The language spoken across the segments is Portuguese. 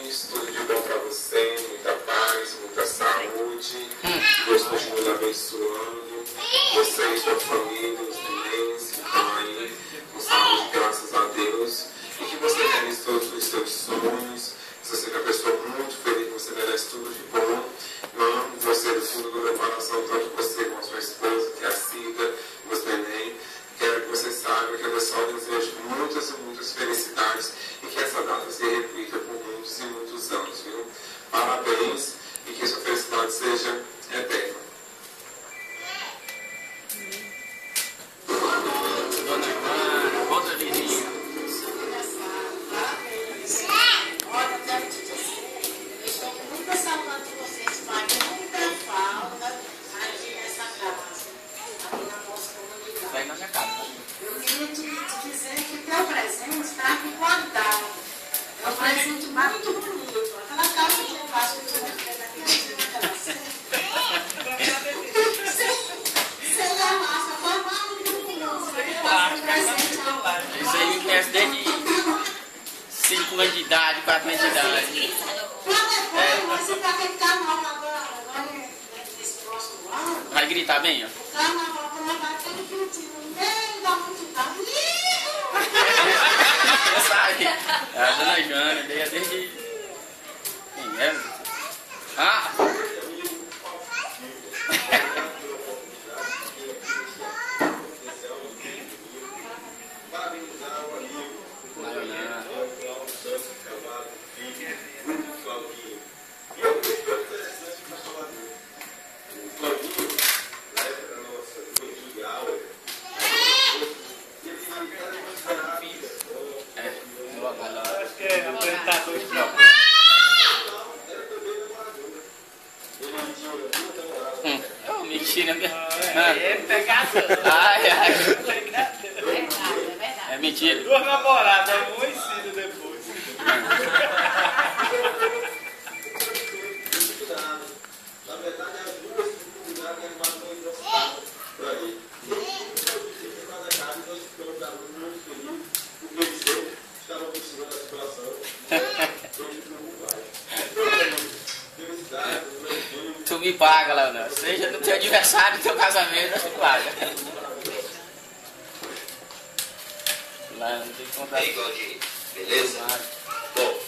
Jesus, tudo de bom para você, muita paz, muita saúde, Deus continue abençoando, você e sua família, os meninos que estão aí, com saúde, graças a Deus, e que você realize todos os seus sonhos, você seja uma pessoa muito feliz, você merece tudo de bom, eu amo você do fundo do meu coração, tanto você como a sua esposa, que é a Cida, meus neném. Quero que você saiba que eu só desejo muitas e muitas felicidades e que essa data se repita por muitos e muitos anos, viu? Parabéns e que sua felicidade seja eterna. Outra vizinha. Olha, eu quero te dizer, eu estou com muita saudade de vocês, pai, muita falta aqui nessa casa, aqui na nossa comunidade. Vai na minha casa. Eu queria te dizer que teu presente está aqui guardado. É um presente muito bonito. Aquela casa que eu faço que você fez aqui, aquela você dá massa, foi maravilhoso. Isso aí me conhece desde 5 anos de idade, 4 anos de idade. Você está com carnaval agora nesse próximo ano. Vai gritar bem, ó. O carnaval vai ter que no meio da multidão. Sabe? A dona Joana, desde... Quem é? Ah! Acho que é apresentador de prova. Mentira, minha... É pegador. Ai, ai. Verdade. É mentira. 2 namoradas, um ensino depois. Na verdade, as duas comunidades animações engraçadas por aí. E cada casa nós ficamos muito felizes, porque eles sempre estavam por cima da situação. Felicidade, Tu me paga, Leonel. Seja no teu aniversário, no teu casamento, tu paga. Lá, não tem que contar. E aí, Claudinho, beleza? Bom,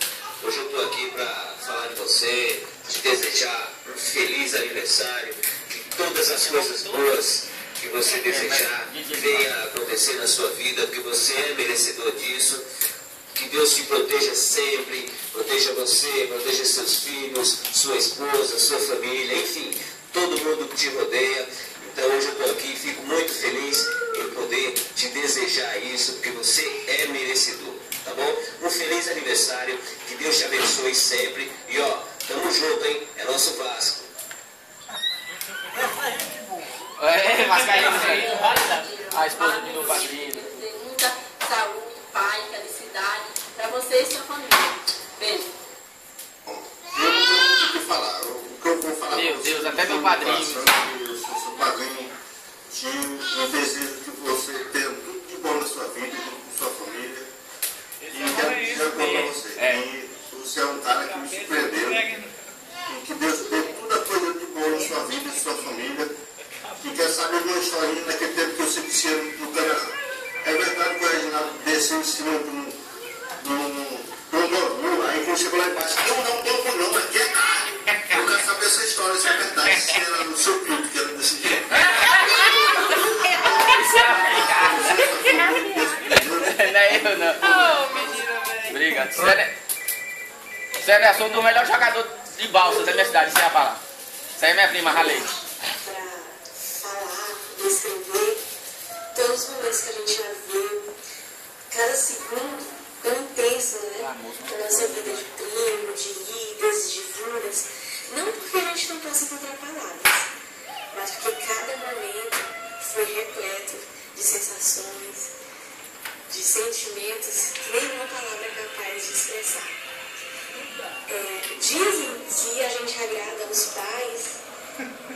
hoje eu estou aqui para falar de você, te desejar um feliz aniversário, que todas as coisas boas que você desejar venham a acontecer na sua vida, porque você é merecedor disso. Que Deus te proteja sempre, proteja você, proteja seus filhos, sua esposa, sua família, enfim, todo mundo que te rodeia. Então hoje eu estou aqui e fico muito feliz em poder te desejar isso, porque você é merecedor, tá bom? Um feliz aniversário, que Deus te abençoe sempre. E ó, tamo junto, hein? É nosso Vasco. É, Mascarenhas. A esposa do meu padrinho. Muita saúde, paz, felicidade para você e sua família. Beijo. Bom, eu não tenho muito o que falar. O que eu vou falar Meu pra você, Deus, até do meu padrinho. coração, eu sou seu padrinho, Gil, eu desejo que você tenha tudo de bom na sua vida, com sua família. E quero dizer para você, que você é um cara que me surpreendeu. E que Deus dê toda coisa de boa na sua vida e sua família. E quer saber de uma historinha naquele tempo que você descia no Canaã. É verdade que o Reginaldo desceu em cima de um bambu, aí quando chegou lá embaixo, não, bambu não, aqui é carne. Eu quero saber essa história, se é verdade, se era no seu culto que era desse jeito. Não é eu, não. Oh, menina, velho. Obrigado. Você é assunto do melhor jogador de balsas da minha cidade, sem a falar. Essa aí é minha prima, Raleigh. Para falar, descrever todos os momentos que a gente já viu, cada segundo tão intenso, né? Na nossa vida de primo, de idas, de vindas. Não porque a gente não possa encontrar palavras, mas porque cada momento foi repleto de sensações, de sentimentos que nenhuma palavra é capaz de expressar. Dizem que a gente agrada aos pais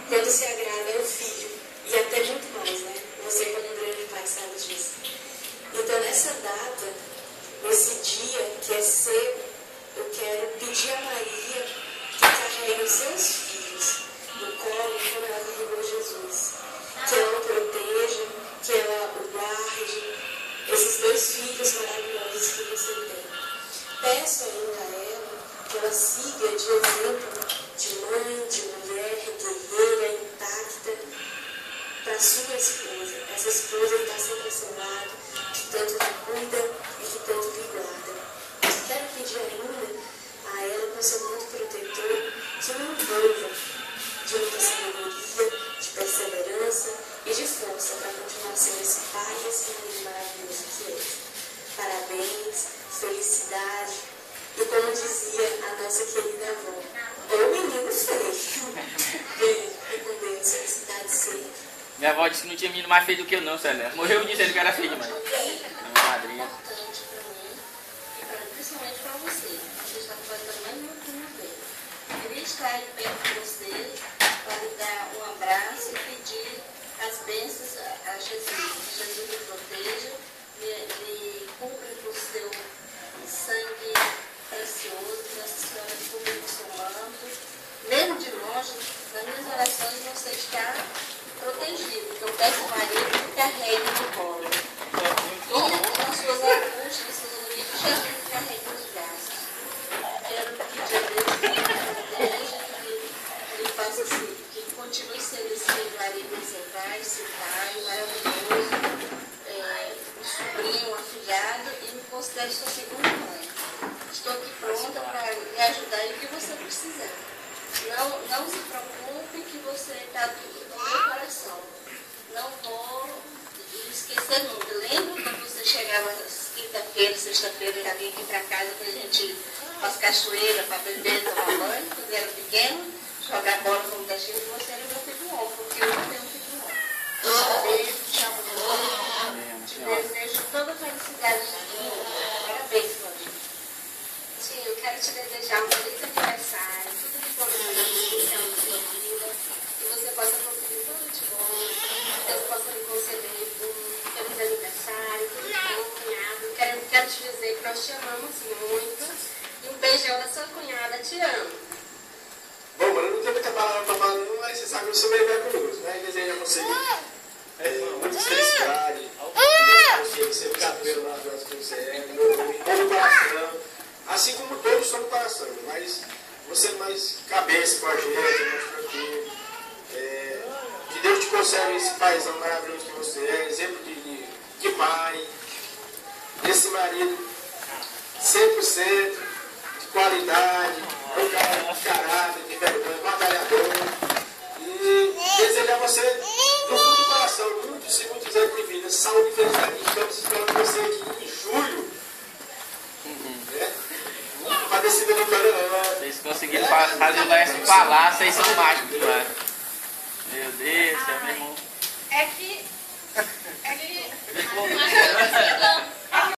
quando se agrada ao filho, e até muito mais, né? Você como um grande pai sabe disso. Então nessa data, nesse dia que é seu, eu quero pedir a seus filhos no colo como ela carregou Jesus. Que ela o proteja, que ela o guarde, esses 2 filhos maravilhosos que você tem. Peço ainda a ela que ela siga de exemplo de mãe, de mulher, guerreira, intacta, para sua esposa. Essa esposa que está sempre ao seu lado, que tanto lhe cuida e que tanto lhe guarda. Quero pedir ainda a ela, com seu manto protetor, que me envolva de muita sabedoria, de perseverança e de força para continuar sendo esse pai e esse menino maravilhoso que é. Parabéns, felicidade e, como dizia a nossa querida avó, ô menino feio. Beijo, e com Deus, felicidade sempre. Minha avó disse que não tinha menino mais feio do que eu não, Célia. Morreu dizendo que era feio demais. Minha madrinha. Importante para mim e principalmente para você. Você está fazendo mais uma primavera. Eu queria estar aí perto de você para lhe dar um abraço e pedir as bênçãos a Jesus. Jesus lhe proteja, lhe cubra com o seu sangue precioso, que Nossa Senhora cubra com o seu manto. Mesmo de longe, nas minhas orações você está protegido, porque eu peço ao marido que carregue no colo. E nas suas angústias, seus amigos, Jesus carregue nos braços. Quero pedir a Deus que ele proteja, que ele faça assim, que continue sendo esse marido exemplar, esse pai maravilhoso, um sobrinho, um afilhado, e me considere sua segunda mãe. Estou aqui pronta para lhe ajudar em o que você precisar. Não se preocupe que você está no meu coração. Não vou esquecer nunca. Lembra quando você chegava quinta-feira, sexta-feira, já vinha aqui para casa para a gente fazer cachoeira, para beber, tomar banho, quando era pequeno, jogar bola como da China, você era meu filho novo, porque eu não tenho um filho novo. Beijo, te amo muito. Te desejo toda a felicidade do mundo. Parabéns, Claudinha. Tia, eu quero te desejar um feliz aniversário, tudo de bom na sua vida, que você possa conseguir tudo de bom, que Deus possa lhe conceder um feliz aniversário, tudo de bom, cunhado. Quero te dizer que nós te amamos muito e um beijão da sua cunhada, te amo. Bom, mano, eu não tenho muita palavra para falar, não, mas você sabe que eu sou meio vergonhoso, né? E desejo a você muita felicidade, que você ser cabeiro nas horas que você é, no coração. Assim como todos somos coração, mas você mais cabeça com a gente, mais tranquilo. Que Deus te concede esse paizão maravilhoso que você é, exemplo de pai, desse marido 100% de qualidade, um cara de caráter, de vergonha, batalhador. E desejar a você, no fundo do coração, muitos e muitos anos de vida, saúde e felicidade. Estamos esperando você aqui em julho. Vocês conseguiram fazer o Laércio falar, vocês são mágicos, cara. Meu Deus, meu irmão. É que